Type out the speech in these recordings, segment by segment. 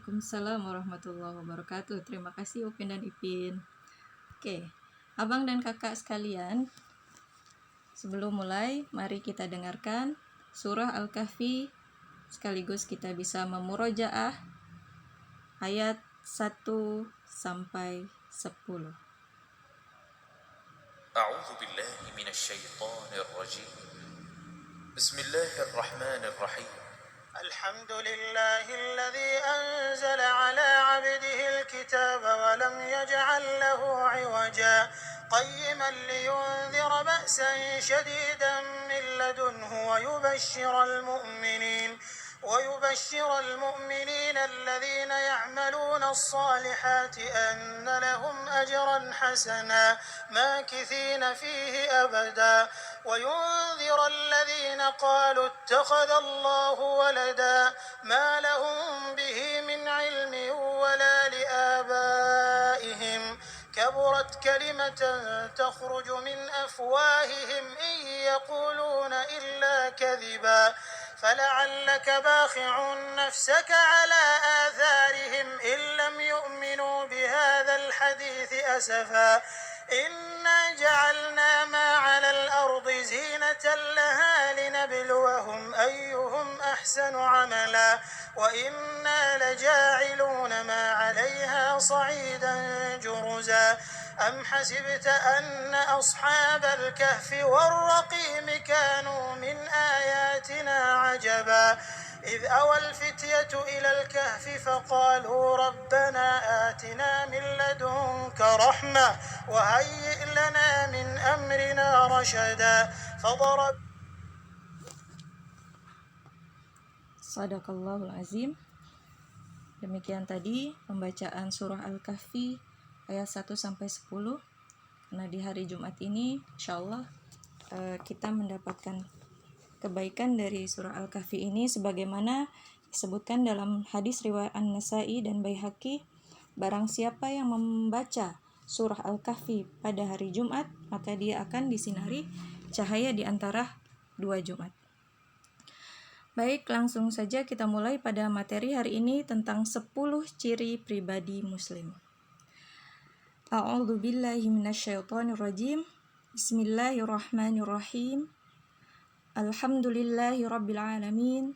Waalaikumsalam warahmatullahi wabarakatuh. Terima kasih Upin dan Ipin. Oke, abang dan kakak sekalian, sebelum mulai, mari kita dengarkan surah Al-Kahfi sekaligus kita bisa memurojaah ayat 1 sampai 10. أعوذ بالله من الشيطان الرجيم بسم الله الرحمن الرحيم الحمد لله الذي أنزل على عبده الكتاب ولم يجعل له عوجا قيما لينذر بأسا شديدا من لدنه ويبشر المؤمنين الذين يعملون الصالحات أن لهم أجرا حسنا ماكثين فيه أبدا وينذر الذين قالوا اتخذ الله ولدا ما لهم به من علم ولا لآبائهم كبرت كلمة تخرج من أفواههم إن يقولون إلا كذبا فلعلك باخع نفسك على آثارهم إن لم يؤمنوا بهذا الحديث أسفا إنا جعلنا ما على الأرض زينة لها لنبلوهم أيهم أحسن عملا وإنا لجاعلون ما عليها صعيدا جرزا أم حسبت أن أصحاب الكهف والرقيم كانوا من آياتنا عجبا إذ أوى الفتية إلى الكهف فقالوا ربنا آتنا من لدنك رحمة وهيئ لنا من أمرنا رشدا فضرب Shadaqallahul azim. Demikian tadi pembacaan surah Al-Kahfi ayat 1 sampai 10. Karena di hari Jumat ini insyaallah kita mendapatkan kebaikan dari surah Al-Kahfi ini sebagaimana disebutkan dalam hadis riwayat An-Nasa'i dan Baihaqi, barang siapa yang membaca surah Al-Kahfi pada hari Jumat, maka dia akan disinari cahaya di antara 2 Jumat. Baik, langsung saja kita mulai pada materi hari ini tentang 10 ciri pribadi muslim. A'udzu billahi minasyaitonir rajim. Bismillahirrahmanirrahim. Alhamdulillahi rabbil alamin.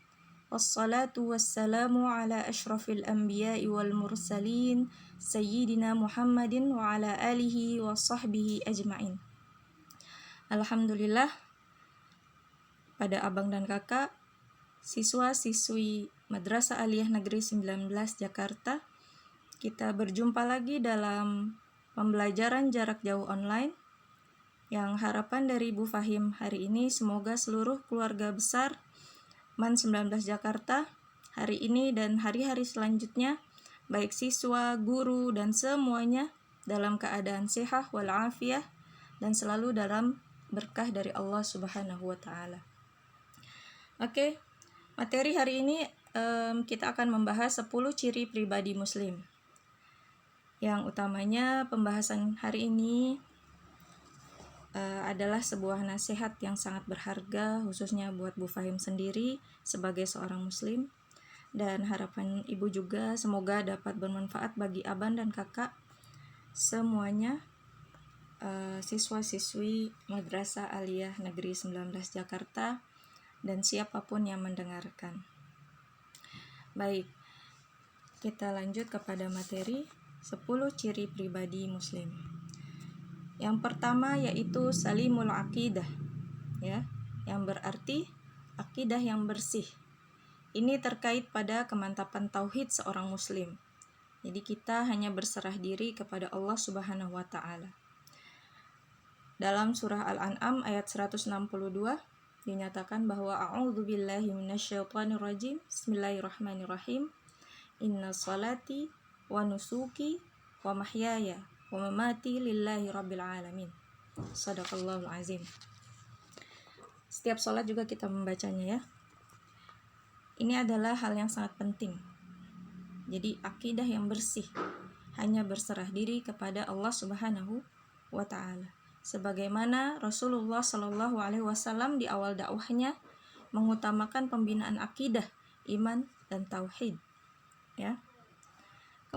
Wassalatu wassalamu ala asyrafil anbiya'i wal mursalin sayyidina Muhammadin wa ala alihi wa sahbihi ajma'in. Alhamdulillah, pada abang dan kakak siswa-siswi Madrasah Aliyah Negeri 19 Jakarta, kita berjumpa lagi dalam pembelajaran jarak jauh online yang harapan dari Bu Fahim hari ini semoga seluruh keluarga besar MAN 19 Jakarta hari ini dan hari-hari selanjutnya, baik siswa, guru, dan semuanya dalam keadaan sehat walafiat dan selalu dalam berkah dari Allah Subhanahu wa Ta'ala. Oke, materi hari ini kita akan membahas 10 ciri pribadi muslim. Yang utamanya pembahasan hari ini adalah sebuah nasihat yang sangat berharga khususnya buat Bu Fahim sendiri sebagai seorang muslim, dan harapan ibu juga semoga dapat bermanfaat bagi abang dan kakak semuanya, siswa-siswi Madrasah Aliyah Negeri 19 Jakarta dan siapapun yang mendengarkan. Baik, kita lanjut kepada materi 10 ciri pribadi muslim. Yang pertama yaitu salimul aqidah, ya, yang berarti akidah yang bersih. Ini terkait pada kemantapan tauhid seorang muslim. Jadi kita hanya berserah diri kepada Allah Subhanahu wa Ta'ala. Dalam surah Al-An'am ayat 162 dinyatakan bahwa a'udzu billahi minasyaitonir rajim. Bismillahirrahmanirrahim. Inna salati wa nusuki wa mahyaya wa mamati lillahi rabbil alamin. Shadaqallahul azim. Setiap sholat juga kita membacanya, ya. Ini adalah hal yang sangat penting. Jadi akidah yang bersih, hanya berserah diri kepada Allah Subhanahu wa Ta'ala. Sebagaimana Rasulullah Shallallahu Alaihi Wasallam di awal dakwahnya mengutamakan pembinaan akidah, iman, dan tauhid, ya.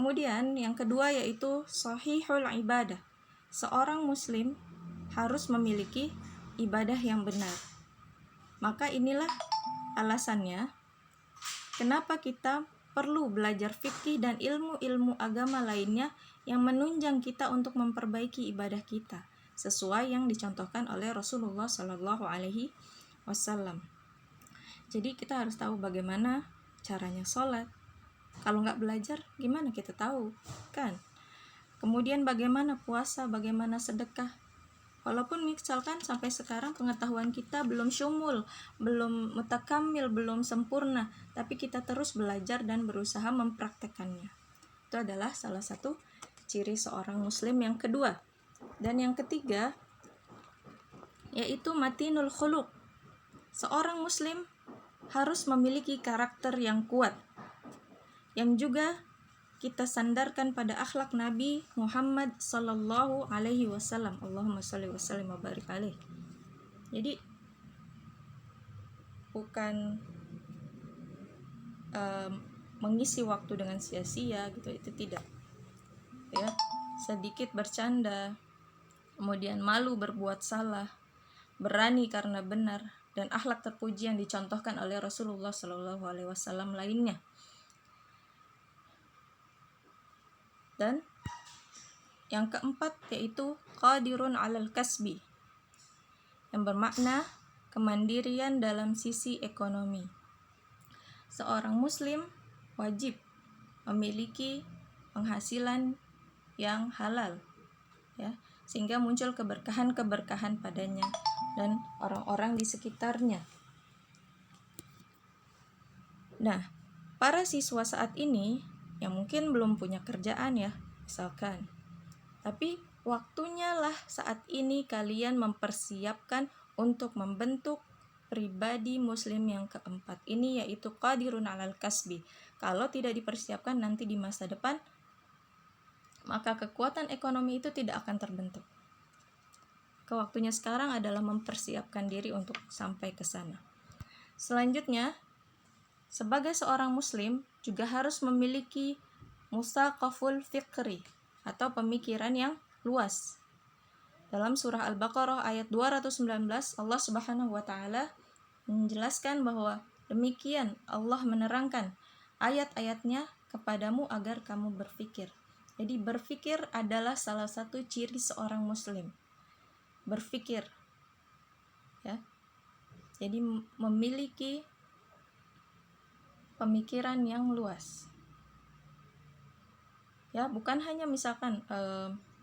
Kemudian yang kedua yaitu sahihul ibadah. Seorang muslim harus memiliki ibadah yang benar. Maka inilah alasannya kenapa kita perlu belajar fikih dan ilmu-ilmu agama lainnya yang menunjang kita untuk memperbaiki ibadah kita sesuai yang dicontohkan oleh Rasulullah Shallallahu Alaihi Wasallam. Jadi kita harus tahu bagaimana caranya sholat. Kalau nggak belajar, gimana kita tahu, kan? Kemudian bagaimana puasa, bagaimana sedekah. Walaupun misalkan sampai sekarang pengetahuan kita belum syumul, belum mutakamil, belum sempurna, tapi kita terus belajar dan berusaha mempraktekannya. Itu adalah salah satu ciri seorang muslim yang kedua. Dan yang ketiga, yaitu matinul khuluq. Seorang muslim harus memiliki karakter yang kuat, yang juga kita sandarkan pada akhlak Nabi Muhammad sallallahu alaihi wasallam. Allahumma shalli wa sallim wa barik alaih. Jadi bukan mengisi waktu dengan sia-sia gitu, itu tidak. Ya, sedikit bercanda, kemudian malu berbuat salah, berani karena benar, dan akhlak terpuji yang dicontohkan oleh Rasulullah sallallahu alaihi wasallam lainnya. Dan yang keempat yaitu qadirun 'alal kasbi, yang bermakna kemandirian dalam sisi ekonomi. Seorang muslim wajib memiliki penghasilan yang halal, ya, sehingga muncul keberkahan-keberkahan padanya dan orang-orang di sekitarnya. Nah, para siswa saat ini yang mungkin belum punya kerjaan ya, misalkan. Tapi waktunya lah saat ini kalian mempersiapkan untuk membentuk pribadi muslim yang keempat ini, yaitu qadirun 'alal kasbi. Kalau tidak dipersiapkan nanti di masa depan, maka kekuatan ekonomi itu tidak akan terbentuk. Waktunya sekarang adalah mempersiapkan diri untuk sampai ke sana. Selanjutnya, sebagai seorang muslim juga harus memiliki musaqaful fikri atau pemikiran yang luas. Dalam surah Al-Baqarah ayat 219, Allah Subhanahu wa taala menjelaskan bahwa demikian Allah menerangkan ayat-ayatnya kepadamu agar kamu berfikir. Jadi berfikir adalah salah satu ciri seorang muslim. Berfikir, ya. Jadi memiliki pemikiran yang luas. Ya, bukan hanya misalkan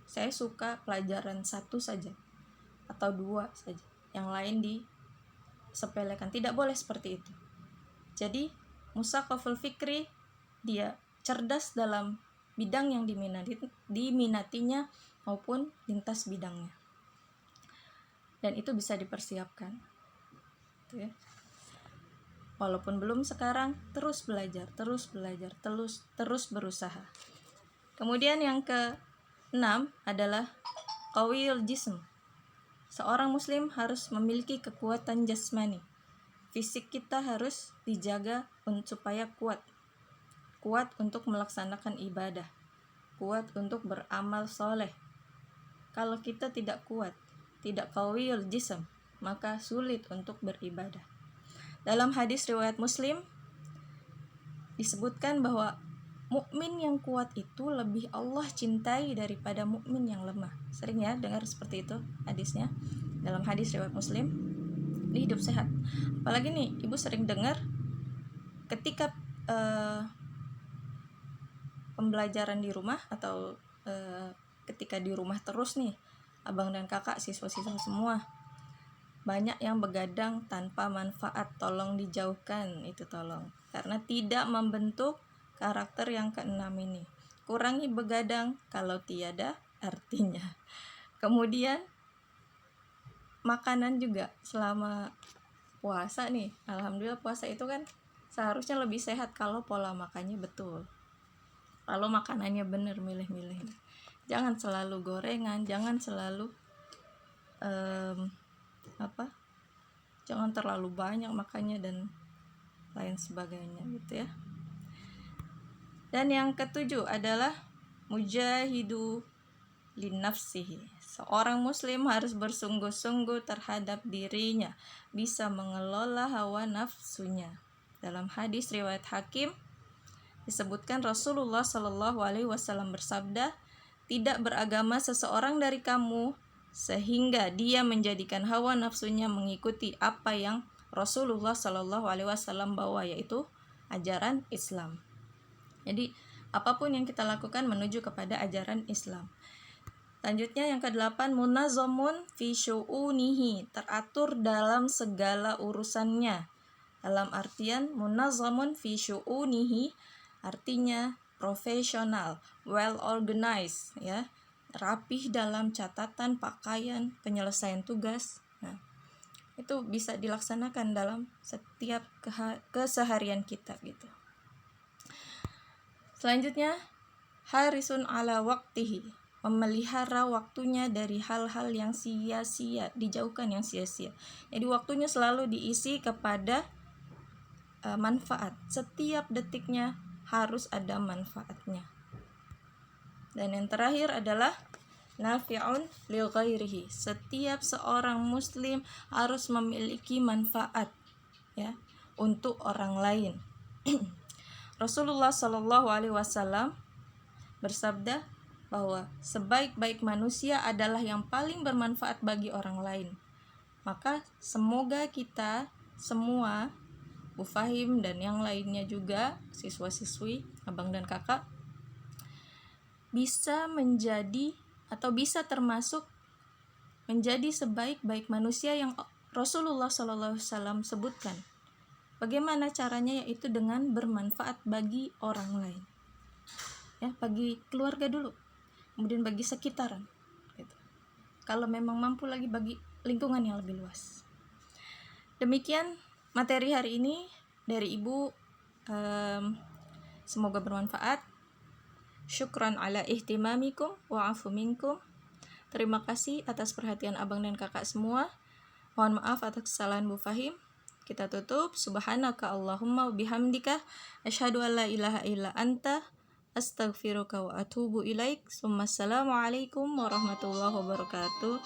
saya suka pelajaran satu saja atau dua saja, yang lain disepelekan. Tidak boleh seperti itu. Jadi musaqaful fikri, dia cerdas dalam bidang yang diminatinya maupun lintas bidangnya, dan itu bisa dipersiapkan, gitu ya. Walaupun belum sekarang, terus belajar, terus berusaha. Kemudian yang ke-6 adalah qawiyul jism. Seorang muslim harus memiliki kekuatan jasmani. Fisik kita harus dijaga supaya kuat untuk melaksanakan ibadah, kuat untuk beramal soleh. Kalau kita tidak kuat, tidak qawiyul jism, maka sulit untuk beribadah. Dalam hadis riwayat Muslim disebutkan bahwa mukmin yang kuat itu lebih Allah cintai daripada mukmin yang lemah. Sering ya dengar seperti itu hadisnya dalam hadis riwayat Muslim di Hidup Sehat. Apalagi nih ibu sering dengar ketika pembelajaran di rumah atau ketika di rumah terus nih, abang dan kakak, siswa-siswa semua banyak yang begadang tanpa manfaat. Tolong dijauhkan itu, tolong, karena tidak membentuk karakter yang keenam ini. Kurangi begadang kalau tiada artinya. Kemudian makanan juga selama puasa nih, alhamdulillah puasa itu kan seharusnya lebih sehat kalau pola makannya betul, kalau makanannya benar, milih-milih. Jangan selalu gorengan, jangan selalu jangan terlalu banyak makannya dan lain sebagainya gitu ya. Dan yang ketujuh adalah mujahidu linnafsihi. Seorang muslim harus bersungguh-sungguh terhadap dirinya, bisa mengelola hawa nafsunya. Dalam hadis riwayat Hakim disebutkan Rasulullah Shallallahu Alaihi Wasallam bersabda, tidak beragama seseorang dari kamu sehingga dia menjadikan hawa nafsunya mengikuti apa yang Rasulullah Shallallahu Alaihi Wasallam bawa, yaitu ajaran Islam. Jadi apapun yang kita lakukan menuju kepada ajaran Islam. Selanjutnya yang ke-8, munazamun fi syu'unihi, teratur dalam segala urusannya. Dalam artian munazamun fi syu'unihi artinya profesional, well organized, ya, rapih dalam catatan, pakaian, penyelesaian tugas. Nah, itu bisa dilaksanakan dalam setiap keseharian kita gitu. Selanjutnya, harisun ala waktihi, memelihara waktunya dari hal-hal yang sia-sia, dijauhkan yang sia-sia. Jadi waktunya selalu diisi kepada manfaat. Setiap detiknya harus ada manfaatnya. Dan yang terakhir adalah nafi'un li ghairihi. Setiap seorang muslim harus memiliki manfaat, ya, untuk orang lain. Rasulullah Shallallahu Alaihi Wasallam bersabda bahwa sebaik-baik manusia adalah yang paling bermanfaat bagi orang lain. Maka semoga kita semua, Bu Fahim dan yang lainnya juga, siswa-siswi, abang dan kakak, bisa menjadi atau bisa termasuk menjadi sebaik-baik manusia yang Rasulullah SAW sebutkan. Bagaimana caranya? Yaitu dengan bermanfaat bagi orang lain, ya, bagi keluarga dulu, kemudian bagi sekitaran gitu. Kalau memang mampu lagi bagi lingkungan yang lebih luas. Demikian materi hari ini dari Ibu, semoga bermanfaat. Syukran ala ihtimamikum wa afu minkum. Terima kasih atas perhatian abang dan kakak semua. Mohon maaf atas kesalahan Bu Fahim. Kita tutup. Subhanaka Allahumma bihamdika asyhadu an la ilaha illa anta astaghfiruka wa atubu ilaik. Assalamualaikum warahmatullahi wabarakatuh.